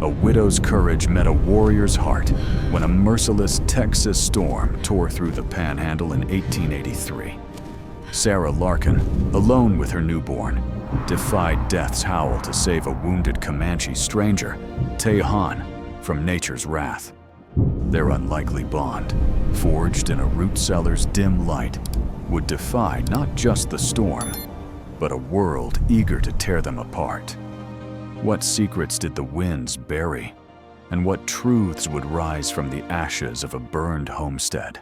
A widow's courage met a warrior's heart when a merciless Texas storm tore through the Panhandle in 1883. Sarah Larkin, alone with her newborn, defied death's howl to save a wounded Comanche stranger, Tejan, from nature's wrath. Their unlikely bond, forged in a root cellar's dim light, would defy not just the storm, but a world eager to tear them apart. What secrets did the winds bury, and what truths would rise from the ashes of a burned homestead?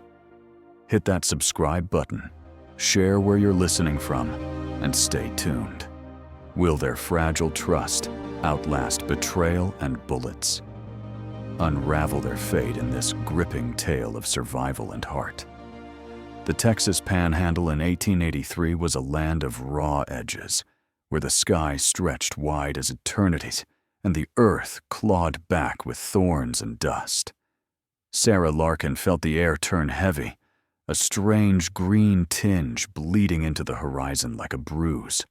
Hit that subscribe button, share where you're listening from, and stay tuned. Will their fragile trust outlast betrayal and bullets? Unravel their fate in this gripping tale of survival and heart. The Texas Panhandle in 1883 was a land of raw edges, where the sky stretched wide as eternities and the earth clawed back with thorns and dust. Sarah Larkin felt the air turn heavy, a strange green tinge bleeding into the horizon like a bruise.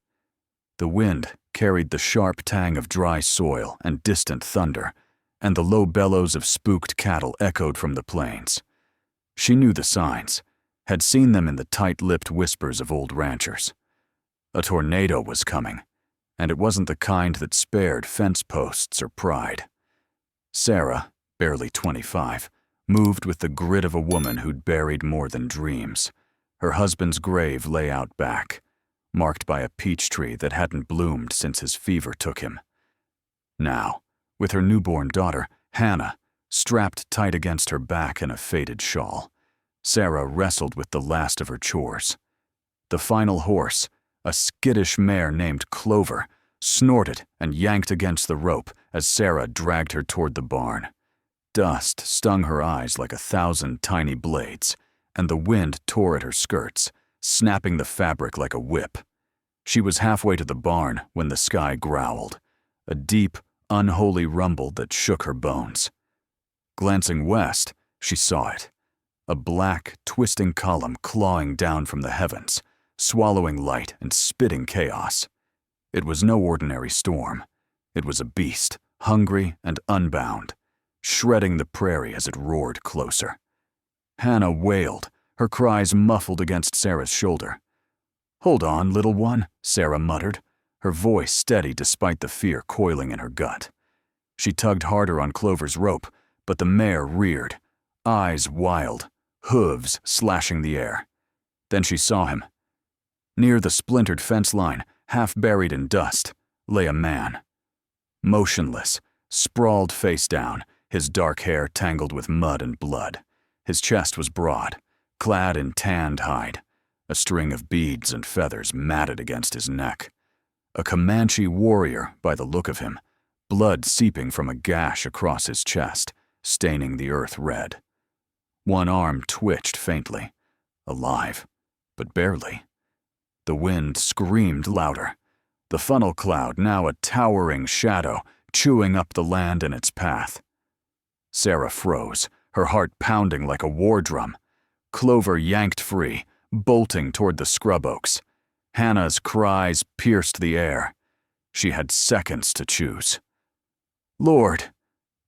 The wind carried the sharp tang of dry soil and distant thunder, and the low bellows of spooked cattle echoed from the plains. She knew the signs, had seen them in the tight-lipped whispers of old ranchers. A tornado was coming, and it wasn't the kind that spared fence posts or pride. Sarah, barely 25, moved with the grit of a woman who'd buried more than dreams. Her husband's grave lay out back, marked by a peach tree that hadn't bloomed since his fever took him. Now, with her newborn daughter, Hannah, strapped tight against her back in a faded shawl, Sarah wrestled with the last of her chores. The final horse, a skittish mare named Clover, snorted and yanked against the rope as Sarah dragged her toward the barn. Dust stung her eyes like 1,000 tiny blades, and the wind tore at her skirts, snapping the fabric like a whip. She was halfway to the barn when the sky growled, a deep, unholy rumble that shook her bones. Glancing west, she saw it. A black, twisting column clawing down from the heavens, swallowing light and spitting chaos. It was no ordinary storm. It was a beast, hungry and unbound, shredding the prairie as it roared closer. Hannah wailed, her cries muffled against Sarah's shoulder. "Hold on, little one," Sarah muttered, her voice steady despite the fear coiling in her gut. She tugged harder on Clover's rope, but the mare reared, eyes wild, hooves slashing the air. Then she saw him. Near the splintered fence line, half buried in dust, lay a man. Motionless, sprawled face down, his dark hair tangled with mud and blood. His chest was broad, clad in tanned hide, a string of beads and feathers matted against his neck. A Comanche warrior, by the look of him, blood seeping from a gash across his chest, staining the earth red. One arm twitched faintly, alive, but barely. The wind screamed louder, the funnel cloud now a towering shadow, chewing up the land in its path. Sarah froze, her heart pounding like a war drum. Clover yanked free, bolting toward the scrub oaks. Hannah's cries pierced the air. She had seconds to choose. "Lord,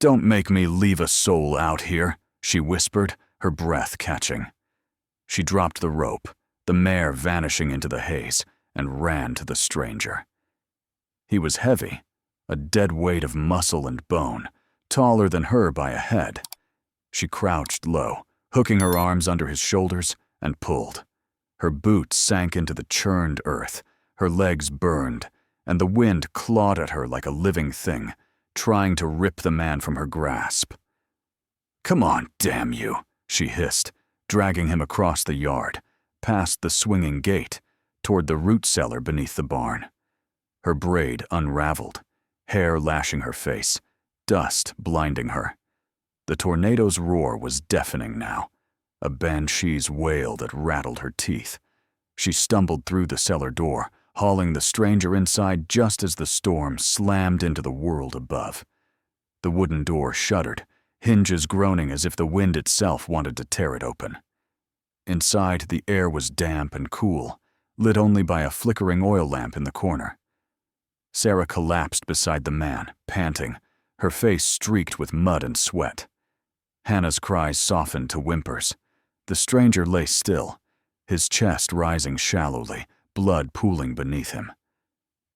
don't make me leave a soul out here," she whispered, her breath catching. She dropped the rope, the mare vanishing into the haze, and ran to the stranger. He was heavy, a dead weight of muscle and bone, taller than her by a head. She crouched low, hooking her arms under his shoulders, and pulled. Her boots sank into the churned earth, her legs burned, and the wind clawed at her like a living thing, trying to rip the man from her grasp. "Come on, damn you," she hissed, dragging him across the yard, past the swinging gate, toward the root cellar beneath the barn. Her braid unraveled, hair lashing her face, dust blinding her. The tornado's roar was deafening now, a banshee's wail that rattled her teeth. She stumbled through the cellar door, hauling the stranger inside just as the storm slammed into the world above. The wooden door shuddered, hinges groaning as if the wind itself wanted to tear it open. Inside, the air was damp and cool, lit only by a flickering oil lamp in the corner. Sarah collapsed beside the man, panting, her face streaked with mud and sweat. Hannah's cries softened to whimpers. The stranger lay still, his chest rising shallowly, blood pooling beneath him.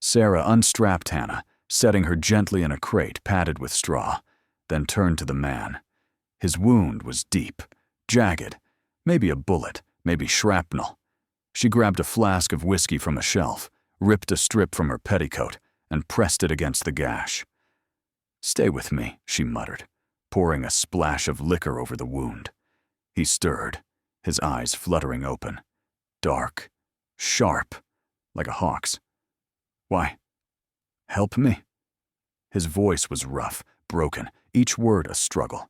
Sarah unstrapped Hannah, setting her gently in a crate padded with straw, then turned to the man. His wound was deep, jagged, maybe a bullet, maybe shrapnel. She grabbed a flask of whiskey from a shelf, ripped a strip from her petticoat, and pressed it against the gash. "Stay with me," she muttered, pouring a splash of liquor over the wound. He stirred, his eyes fluttering open, dark, sharp, like a hawk's. "Why? Help me?" His voice was rough, broken, each word a struggle.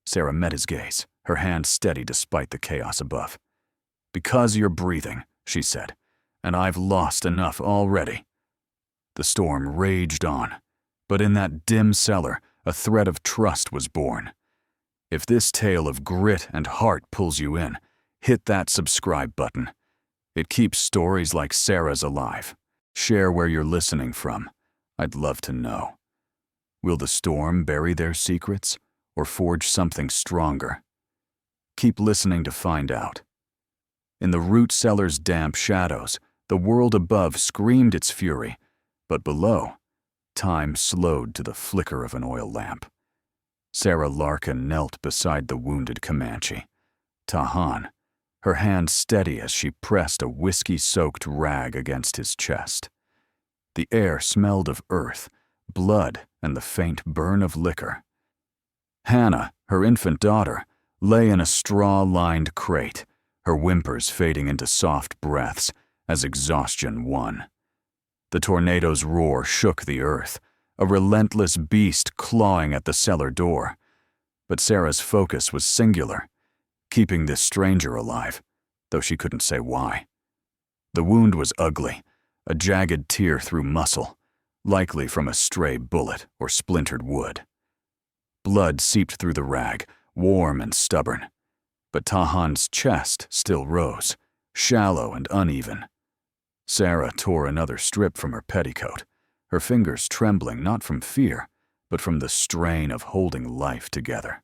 Sarah met his gaze, her hand steady despite the chaos above. "Because you're breathing," she said, "and I've lost enough already." The storm raged on, but in that dim cellar, a thread of trust was born. If this tale of grit and heart pulls you in, hit that subscribe button. It keeps stories like Sarah's alive. Share where you're listening from. I'd love to know. Will the storm bury their secrets or forge something stronger? Keep listening to find out. In the root cellar's damp shadows, the world above screamed its fury, but below, time slowed to the flicker of an oil lamp. Sarah Larkin knelt beside the wounded Comanche. Tahan, her hand steady as she pressed a whiskey-soaked rag against his chest. The air smelled of earth, blood, and the faint burn of liquor. Hannah, her infant daughter, lay in a straw-lined crate, her whimpers fading into soft breaths as exhaustion won. The tornado's roar shook the earth, a relentless beast clawing at the cellar door. But Sarah's focus was singular, keeping this stranger alive, though she couldn't say why. The wound was ugly, a jagged tear through muscle, likely from a stray bullet or splintered wood. Blood seeped through the rag, warm and stubborn, but Tahan's chest still rose, shallow and uneven. Sarah tore another strip from her petticoat, her fingers trembling not from fear, but from the strain of holding life together.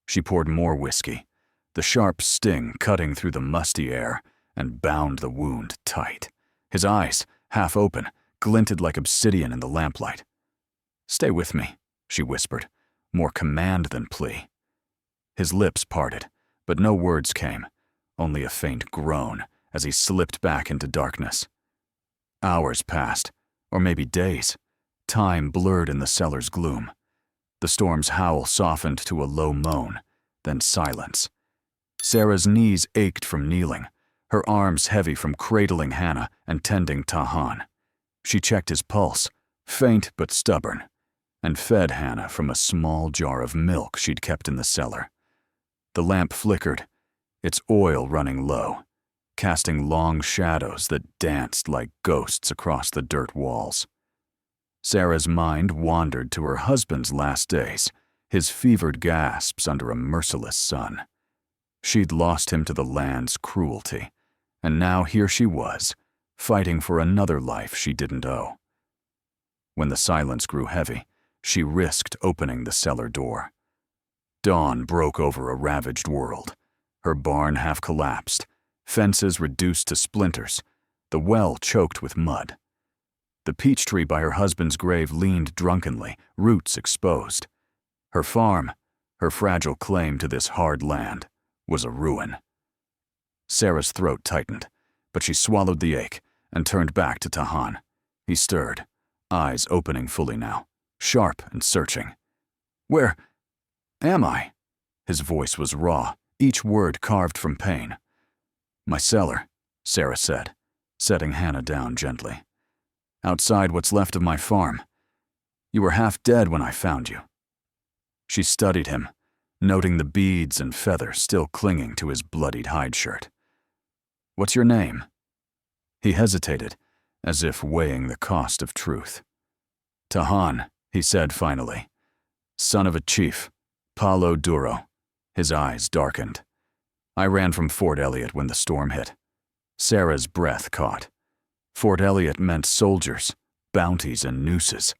She poured more whiskey, the sharp sting cutting through the musty air, and bound the wound tight. His eyes, half open, glinted like obsidian in the lamplight. "Stay with me," she whispered, more command than plea. His lips parted, but no words came, only a faint groan as he slipped back into darkness. Hours passed, or maybe days. Time blurred in the cellar's gloom. The storm's howl softened to a low moan, then silence. Sarah's knees ached from kneeling, her arms heavy from cradling Hannah and tending Tahan. She checked his pulse, faint but stubborn, and fed Hannah from a small jar of milk she'd kept in the cellar. The lamp flickered, its oil running low, casting long shadows that danced like ghosts across the dirt walls. Sarah's mind wandered to her husband's last days, his fevered gasps under a merciless sun. She'd lost him to the land's cruelty, and now here she was, fighting for another life she didn't owe. When the silence grew heavy, she risked opening the cellar door. Dawn broke over a ravaged world, her barn half collapsed, fences reduced to splinters, the well choked with mud. The peach tree by her husband's grave leaned drunkenly, roots exposed. Her farm, her fragile claim to this hard land, was a ruin. Sarah's throat tightened, but she swallowed the ache and turned back to Tahan. He stirred, eyes opening fully now, sharp and searching. "Where am I?" His voice was raw, each word carved from pain. "My cellar," Sarah said, setting Hannah down gently. "Outside what's left of my farm. You were half dead when I found you." She studied him, noting the beads and feathers still clinging to his bloodied hide shirt. "What's your name?" He hesitated, as if weighing the cost of truth. "Tahan," he said finally. "Son of a chief, Paulo Duro." His eyes darkened. "I ran from Fort Elliott when the storm hit." Sarah's breath caught. Fort Elliott meant soldiers, bounties, and nooses.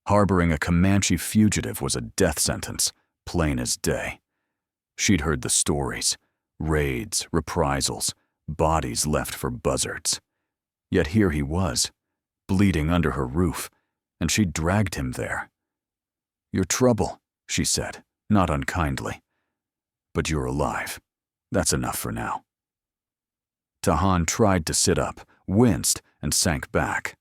Harboring a Comanche fugitive was a death sentence, plain as day. She'd heard the stories, raids, reprisals, bodies left for buzzards. Yet here he was, bleeding under her roof, and she'd dragged him there. "You're trouble," she said, not unkindly. "But you're alive. That's enough for now." Tahan tried to sit up, winced, and sank back.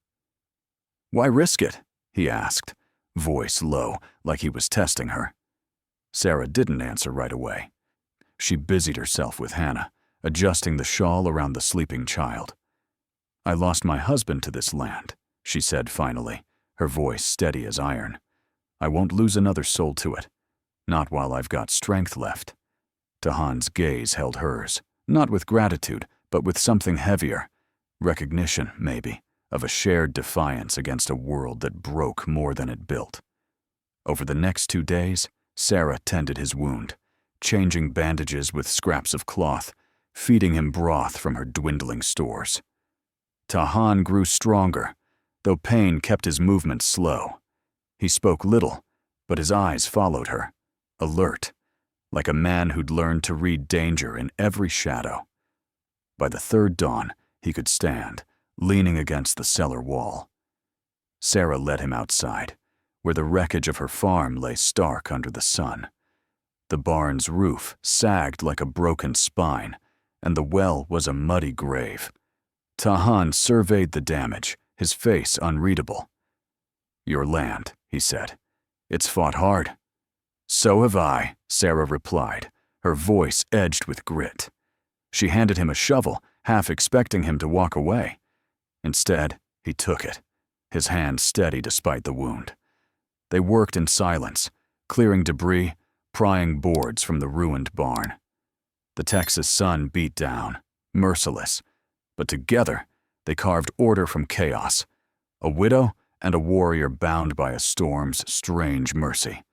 "Why risk it?" he asked, voice low, like he was testing her. Sarah didn't answer right away. She busied herself with Hannah, adjusting the shawl around the sleeping child. "I lost my husband to this land," she said finally, her voice steady as iron. "I won't lose another soul to it. Not while I've got strength left." Tahan's gaze held hers, not with gratitude, but with something heavier. Recognition, maybe, of a shared defiance against a world that broke more than it built. Over the next 2 days, Sarah tended his wound, changing bandages with scraps of cloth, feeding him broth from her dwindling stores. Tahan grew stronger, though pain kept his movements slow. He spoke little, but his eyes followed her, alert, like a man who'd learned to read danger in every shadow. By the third dawn, he could stand, leaning against the cellar wall. Sarah led him outside, where the wreckage of her farm lay stark under the sun. The barn's roof sagged like a broken spine, and the well was a muddy grave. Tahan surveyed the damage, his face unreadable. "Your land," he said. "It's fought hard." "So have I," Sarah replied, her voice edged with grit. She handed him a shovel, half expecting him to walk away. Instead, he took it, his hand steady despite the wound. They worked in silence, clearing debris, prying boards from the ruined barn. The Texas sun beat down, merciless, but together they carved order from chaos, a widow and a warrior bound by a storm's strange mercy.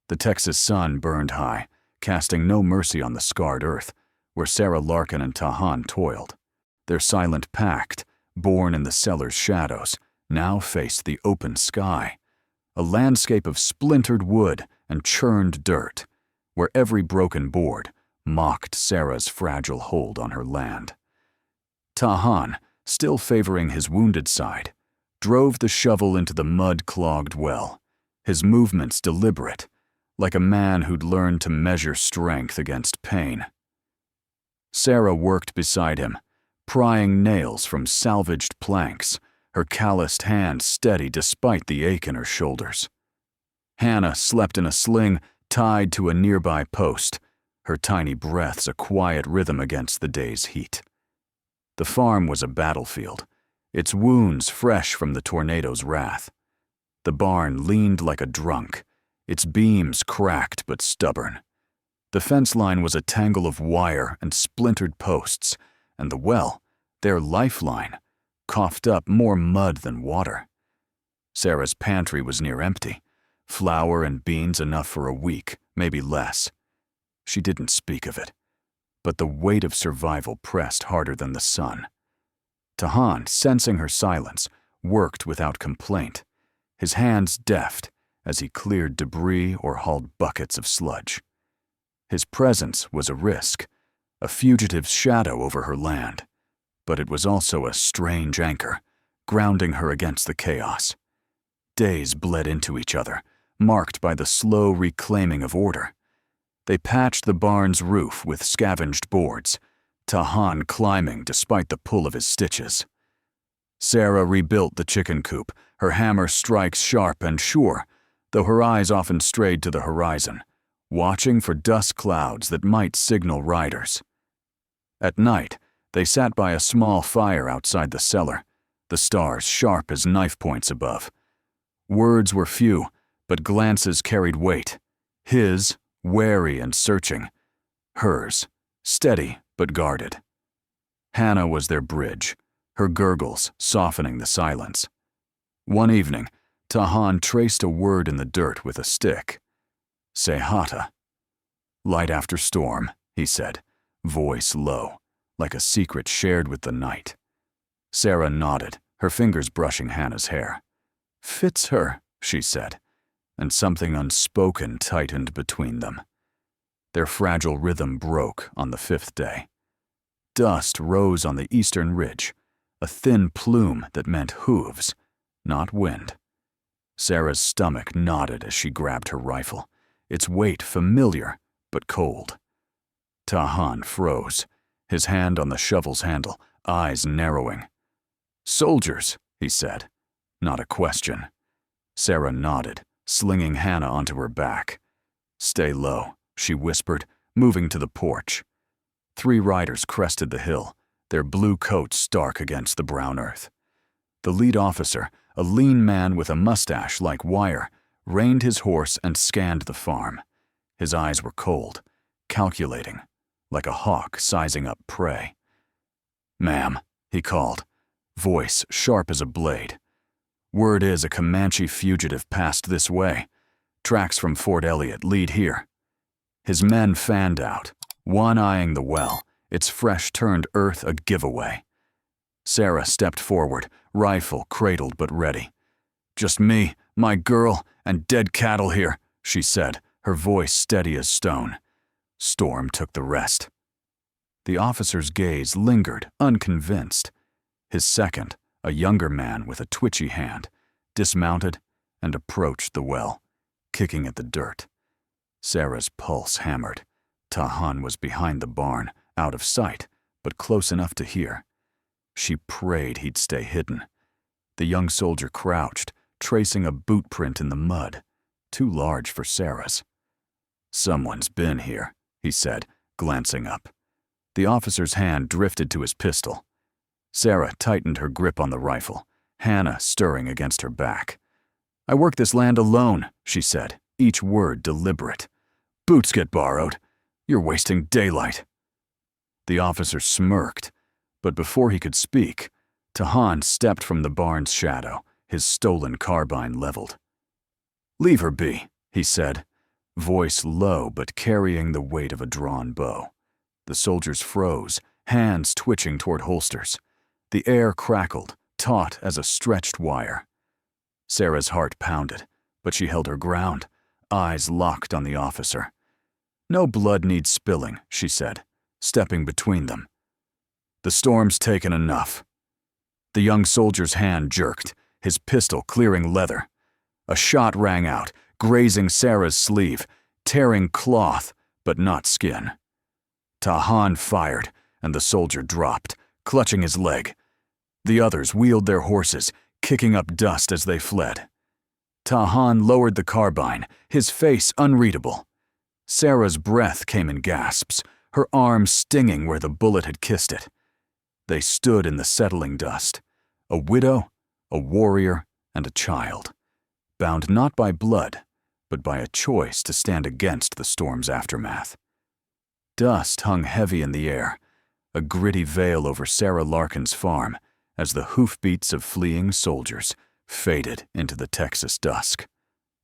The Texas sun burned high, casting no mercy on the scarred earth, where Sarah Larkin and Tahan toiled. Their silent pact, born in the cellar's shadows, now faced the open sky, a landscape of splintered wood and churned dirt, where every broken board mocked Sarah's fragile hold on her land. Tahan, still favoring his wounded side, drove the shovel into the mud-clogged well, his movements deliberate, like a man who'd learned to measure strength against pain. Sarah worked beside him, prying nails from salvaged planks, her calloused hand steady despite the ache in her shoulders. Hannah slept in a sling tied to a nearby post, her tiny breaths a quiet rhythm against the day's heat. The farm was a battlefield, its wounds fresh from the tornado's wrath. The barn leaned like a drunk, its beams cracked but stubborn. The fence line was a tangle of wire and splintered posts, and the well, their lifeline, coughed up more mud than water. Sarah's pantry was near empty, flour and beans enough for a week, maybe less. She didn't speak of it, but the weight of survival pressed harder than the sun. Tahan, sensing her silence, worked without complaint, his hands deft as he cleared debris or hauled buckets of sludge. His presence was a risk, a fugitive's shadow over her land, but it was also a strange anchor, grounding her against the chaos. Days bled into each other, marked by the slow reclaiming of order. They patched the barn's roof with scavenged boards, Tahan climbing despite the pull of his stitches. Sarah rebuilt the chicken coop, her hammer strikes sharp and sure, though her eyes often strayed to the horizon, watching for dust clouds that might signal riders. At night, they sat by a small fire outside the cellar, the stars sharp as knife points above. Words were few, but glances carried weight. His, wary and searching. Hers, steady but guarded. Hannah was their bridge, her gurgles softening the silence. One evening, Tahan traced a word in the dirt with a stick. Sehata. Light after storm, he said, voice low, like a secret shared with the night. Sarah nodded, her fingers brushing Hannah's hair. Fits her, she said, and something unspoken tightened between them. Their fragile rhythm broke on the 5th day. Dust rose on the eastern ridge, a thin plume that meant hooves, not wind. Sarah's stomach knotted as she grabbed her rifle, its weight familiar but cold. Tahan froze, his hand on the shovel's handle, eyes narrowing. "Soldiers," he said, not a question. Sarah nodded, slinging Hannah onto her back. "Stay low," she whispered, moving to the porch. 3 riders crested the hill, their blue coats stark against the brown earth. The lead officer, a lean man with a mustache like wire, reined his horse and scanned the farm. His eyes were cold, calculating, like a hawk sizing up prey. "Ma'am," he called, voice sharp as a blade. "Word is a Comanche fugitive passed this way. Tracks from Fort Elliott lead here." His men fanned out, one eyeing the well, its fresh-turned earth a giveaway. Sarah stepped forward, rifle cradled but ready. "Just me, my girl, and dead cattle here," she said, her voice steady as stone. Storm took the rest. The officer's gaze lingered, unconvinced. His second, a younger man with a twitchy hand, dismounted and approached the well, kicking at the dirt. Sarah's pulse hammered. Tahan was behind the barn, out of sight, but close enough to hear. She prayed he'd stay hidden. The young soldier crouched, tracing a boot print in the mud, too large for Sarah's. "Someone's been here," he said, glancing up. The officer's hand drifted to his pistol. Sarah tightened her grip on the rifle, Hannah stirring against her back. "I work this land alone," she said, each word deliberate. "Boots get borrowed. You're wasting daylight." The officer smirked, but before he could speak, Tahan stepped from the barn's shadow, his stolen carbine leveled. "Leave her be," he said, voice low but carrying the weight of a drawn bow. The soldiers froze, hands twitching toward holsters. The air crackled, taut as a stretched wire. Sarah's heart pounded, but she held her ground, eyes locked on the officer. "No blood needs spilling," she said, stepping between them. "The storm's taken enough." The young soldier's hand jerked, his pistol clearing leather. A shot rang out, grazing Sarah's sleeve, tearing cloth, but not skin. Tahan fired, and the soldier dropped, clutching his leg. The others wheeled their horses, kicking up dust as they fled. Tahan lowered the carbine, his face unreadable. Sarah's breath came in gasps, her arm stinging where the bullet had kissed it. They stood in the settling dust, a widow, a warrior, and a child, bound not by blood, but by a choice to stand against the storm's aftermath. Dust hung heavy in the air, a gritty veil over Sarah Larkin's farm, as the hoofbeats of fleeing soldiers faded into the Texas dusk.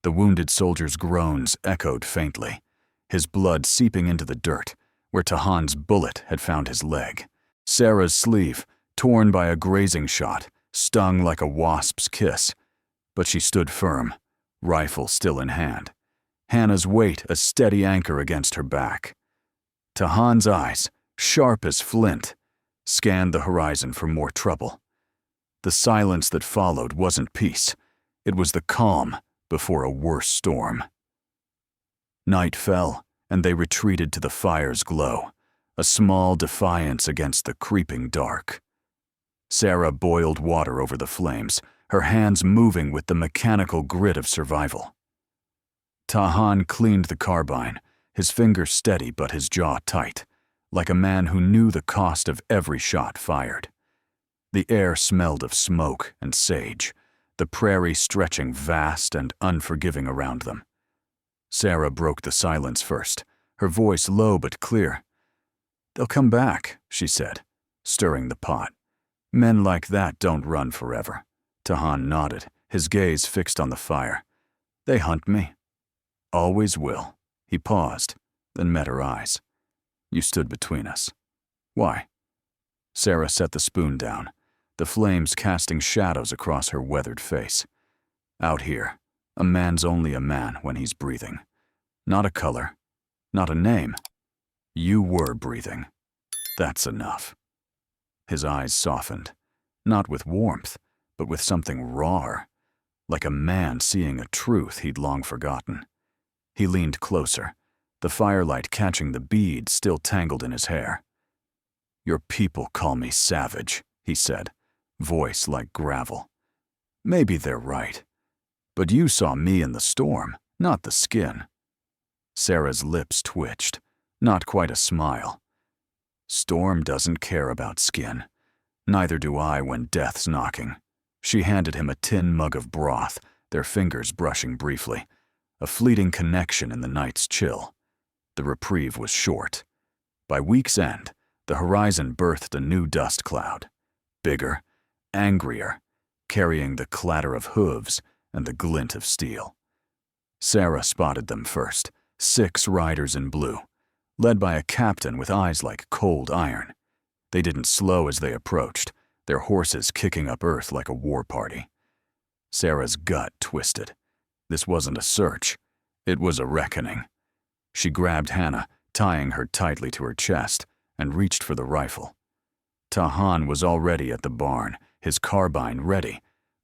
The wounded soldier's groans echoed faintly, his blood seeping into the dirt, where Tahan's bullet had found his leg. Sarah's sleeve, torn by a grazing shot, stung like a wasp's kiss, but she stood firm, rifle still in hand, Hannah's weight a steady anchor against her back. Tahan's eyes, sharp as flint, scanned the horizon for more trouble. The silence that followed wasn't peace, it was the calm before a worse storm. Night fell, and they retreated to the fire's glow, a small defiance against the creeping dark. Sarah boiled water over the flames, her hands moving with the mechanical grit of survival. Tahan cleaned the carbine, his fingers steady but his jaw tight, like a man who knew the cost of every shot fired. The air smelled of smoke and sage, the prairie stretching vast and unforgiving around them. Sarah broke the silence first, her voice low but clear. "They'll come back," she said, stirring the pot. "Men like that don't run forever." Tahan nodded, his gaze fixed on the fire. "They hunt me. Always will." He paused, then met her eyes. "You stood between us. Why?" Sarah set the spoon down, the flames casting shadows across her weathered face. "Out here, A man's only a man when he's breathing. Not a color, not a name. You were breathing. That's enough. His eyes softened, not with warmth, but with something rawer, like a man seeing a truth he'd long forgotten. He leaned closer, the firelight catching the beads still tangled in his hair. "Your people call me savage," he said, voice like gravel. "Maybe they're right. But you saw me in the storm, not the skin." Sarah's lips twitched, not quite a smile. "Storm doesn't care about skin. Neither do I when death's knocking." She handed him a tin mug of broth, their fingers brushing briefly, a fleeting connection in the night's chill. The reprieve was short. By week's end, the horizon birthed a new dust cloud, bigger, angrier, carrying the clatter of hooves and the glint of steel. Sarah spotted them first, 6 riders in blue, led by a captain with eyes like cold iron. They didn't slow as they approached, their horses kicking up earth like a war party. Sarah's gut twisted. This wasn't a search. It was a reckoning. She grabbed Hannah, tying her tightly to her chest, and reached for the rifle. Tahan was already at the barn, his carbine ready,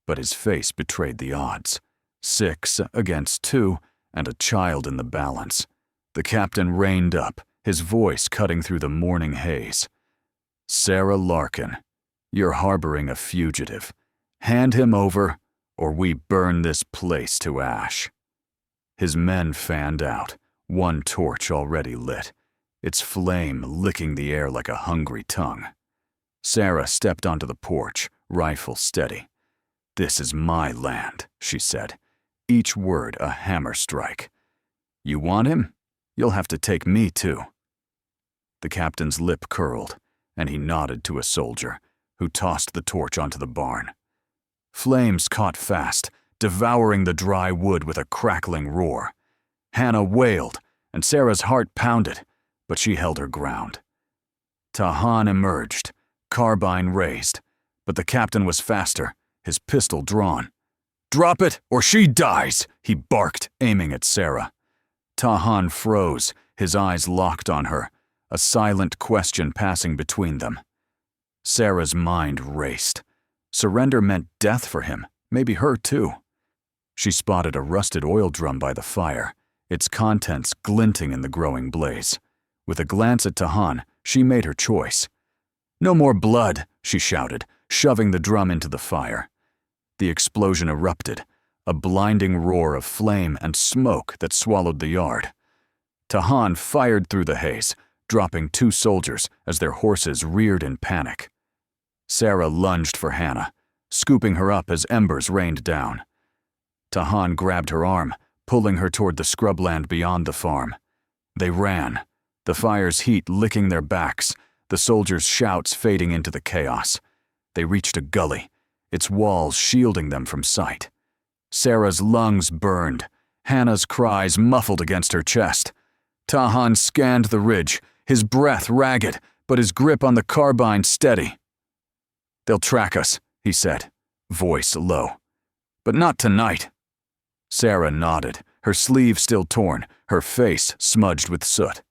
but his face betrayed the odds. 6 against 2, and a child in the balance. The captain reined up, his voice cutting through the morning haze. "Sarah Larkin, you're harboring a fugitive. Hand him over, or we burn this place to ash." His men fanned out, one torch already lit, its flame licking the air like a hungry tongue. Sarah stepped onto the porch, rifle steady. "This is my land," she said, each word a hammer strike. "You want him? You'll have to take me too." The captain's lip curled, and he nodded to a soldier, who tossed the torch onto the barn. Flames caught fast, devouring the dry wood with a crackling roar. Hannah wailed, and Sarah's heart pounded, but she held her ground. Tahan emerged, carbine raised, but the captain was faster, his pistol drawn. "Drop it, or she dies," he barked, aiming at Sarah. Tahan froze, his eyes locked on her, a silent question passing between them. Sarah's mind raced. Surrender meant death for him, maybe her too. She spotted a rusted oil drum by the fire, its contents glinting in the growing blaze. With a glance at Tahan, she made her choice. "No more blood," she shouted, shoving the drum into the fire. The explosion erupted, a blinding roar of flame and smoke that swallowed the yard. Tahan fired through the haze, dropping 2 soldiers as their horses reared in panic. Sarah lunged for Hannah, scooping her up as embers rained down. Tahan grabbed her arm, pulling her toward the scrubland beyond the farm. They ran, the fire's heat licking their backs, the soldiers' shouts fading into the chaos. They reached a gully, its walls shielding them from sight. Sarah's lungs burned, Hannah's cries muffled against her chest. Tahan scanned the ridge, his breath ragged, but his grip on the carbine steady. "They'll track us," he said, voice low. "But not tonight." Sarah nodded, her sleeve still torn, her face smudged with soot.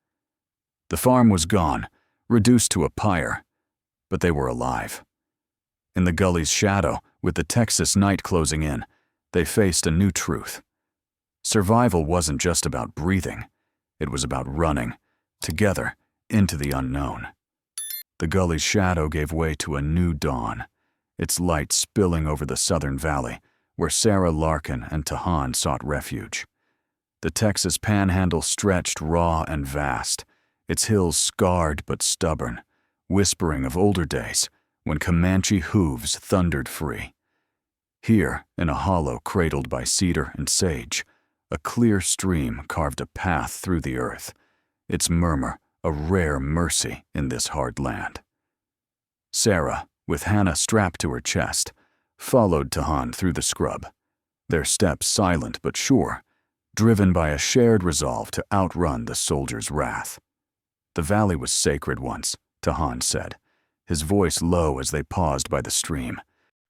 The farm was gone, reduced to a pyre, but they were alive. In the gully's shadow, with the Texas night closing in, they faced a new truth. Survival wasn't just about breathing. It was about running, together, into the unknown. The gully's shadow gave way to a new dawn, its light spilling over the southern valley, where Sarah Larkin and Tahan sought refuge. The Texas panhandle stretched raw and vast, its hills scarred but stubborn, whispering of older days when Comanche hooves thundered free. Here, in a hollow cradled by cedar and sage, a clear stream carved a path through the earth, its murmur a rare mercy in this hard land. Sarah, with Hannah strapped to her chest, followed Tahan through the scrub, their steps silent but sure, driven by a shared resolve to outrun the soldiers' wrath. "The valley was sacred once," Tahan said, his voice low as they paused by the stream.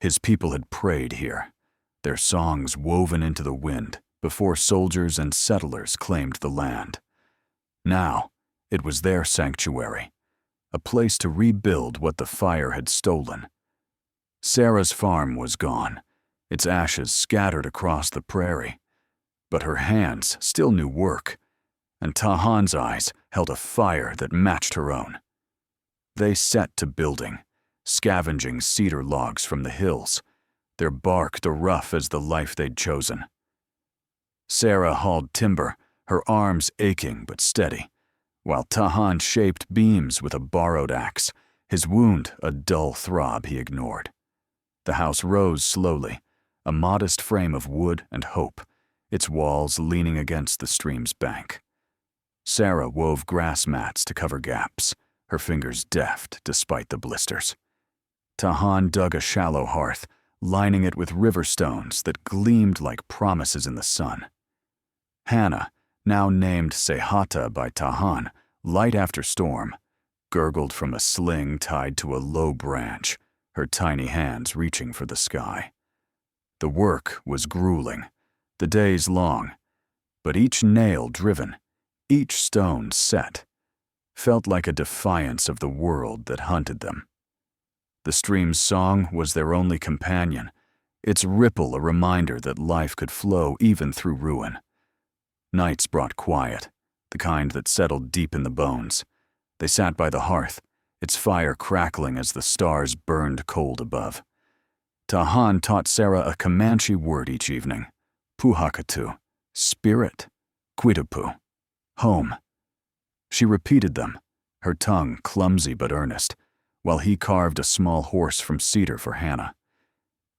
"His people had prayed here. their songs woven into the wind before soldiers and settlers claimed the land. Now, it was their sanctuary, a place to rebuild what the fire had stolen. Sarah's farm was gone, its ashes scattered across the prairie, but her hands still knew work, and Tahan's eyes held a fire that matched her own. They set to building, scavenging cedar logs from the hills, their bark the rough as the life they'd chosen. Sarah hauled timber, her arms aching but steady, while Tahan shaped beams with a borrowed axe, his wound a dull throb he ignored. The house rose slowly, a modest frame of wood and hope, its walls leaning against the stream's bank. Sarah wove grass mats to cover gaps, her fingers deft despite the blisters. Tahan dug a shallow hearth, lining it with river stones that gleamed like promises in the sun. Hannah, now named Sehata by Tahan, light after storm, gurgled from a sling tied to a low branch, her tiny hands reaching for the sky. The work was grueling, the days long, but each nail driven, each stone set, felt like a defiance of the world that hunted them. The stream's song was their only companion, its ripple a reminder that life could flow even through ruin. Nights brought quiet, the kind that settled deep in the bones. They sat by the hearth, its fire crackling as the stars burned cold above. Tahan taught Sarah a Comanche word each evening, puhakatu, spirit, quidupu, home. She repeated them, her tongue clumsy but earnest, while he carved a small horse from cedar for Hannah.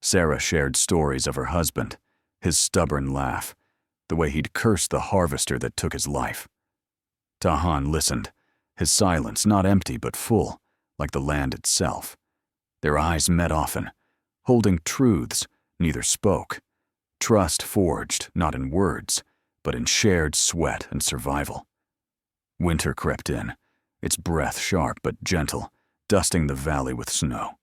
Sarah shared stories of her husband, his stubborn laugh, the way he'd cursed the harvester that took his life. Tahan listened, his silence not empty but full, like the land itself. Their eyes met often, holding truths neither spoke, trust forged not in words, but in shared sweat and survival. Winter crept in, its breath sharp but gentle, dusting the valley with snow.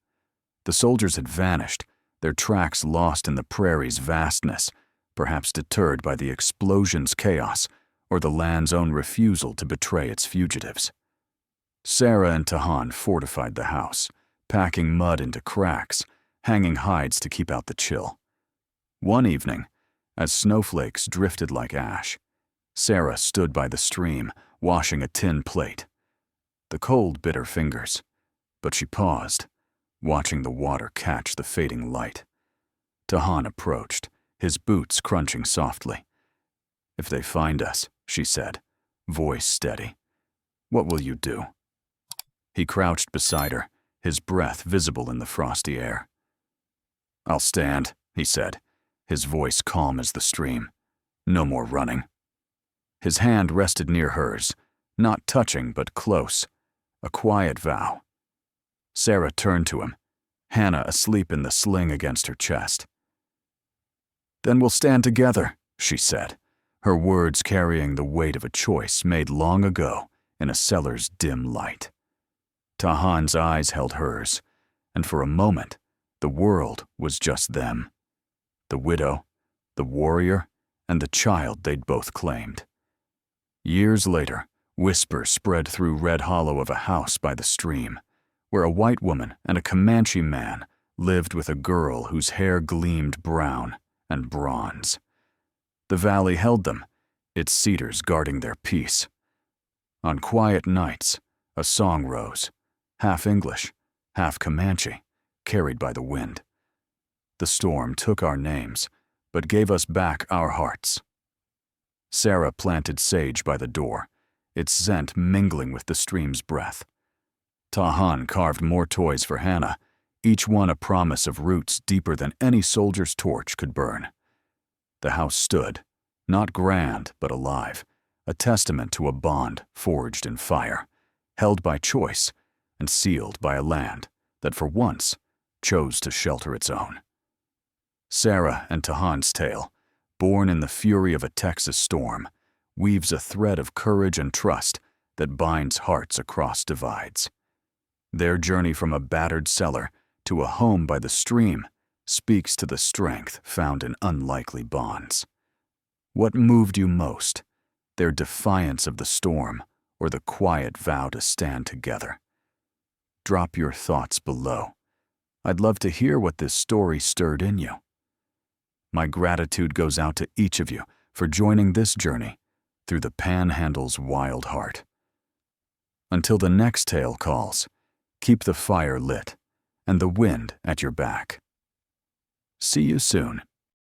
The soldiers had vanished, their tracks lost in the prairie's vastness, perhaps deterred by the explosion's chaos or the land's own refusal to betray its fugitives. Sarah and Tahan fortified the house, packing mud into cracks, hanging hides to keep out the chill. One evening, as snowflakes drifted like ash, Sarah stood by the stream, washing a tin plate. The cold bit her fingers, but she paused, watching the water catch the fading light. Tahan approached, his boots crunching softly. "If they find us," she said, voice steady, "what will you do?" He crouched beside her, his breath visible in the frosty air. "I'll stand," he said, his voice calm as the stream. "No more running." His hand rested near hers, not touching but close, a quiet vow. Sarah turned to him, Hannah asleep in the sling against her chest. "Then we'll stand together," she said, her words carrying the weight of a choice made long ago in a cellar's dim light. Tahan's eyes held hers, and for a moment, the world was just them. The widow, the warrior, and the child they'd both claimed. Years later, whispers spread through Red Hollow of a house by the stream, where a white woman and a Comanche man lived with a girl whose hair gleamed brown and bronze. The valley held them, its cedars guarding their peace. On quiet nights, a song rose, half English, half Comanche, carried by the wind. The storm took our names, but gave us back our hearts. Sarah planted sage by the door, its scent mingling with the stream's breath. Tahan carved more toys for Hannah, each one a promise of roots deeper than any soldier's torch could burn. The house stood, not grand but alive, a testament to a bond forged in fire, held by choice and sealed by a land that for once chose to shelter its own. Sarah and Tahan's tale, born in the fury of a Texas storm, weaves a thread of courage and trust that binds hearts across divides. Their journey from a battered cellar to a home by the stream speaks to the strength found in unlikely bonds. What moved you most, their defiance of the storm or the quiet vow to stand together? Drop your thoughts below. I'd love to hear what this story stirred in you. My gratitude goes out to each of you for joining this journey through the Panhandle's wild heart. Until the next tale calls, keep the fire lit and the wind at your back. See you soon.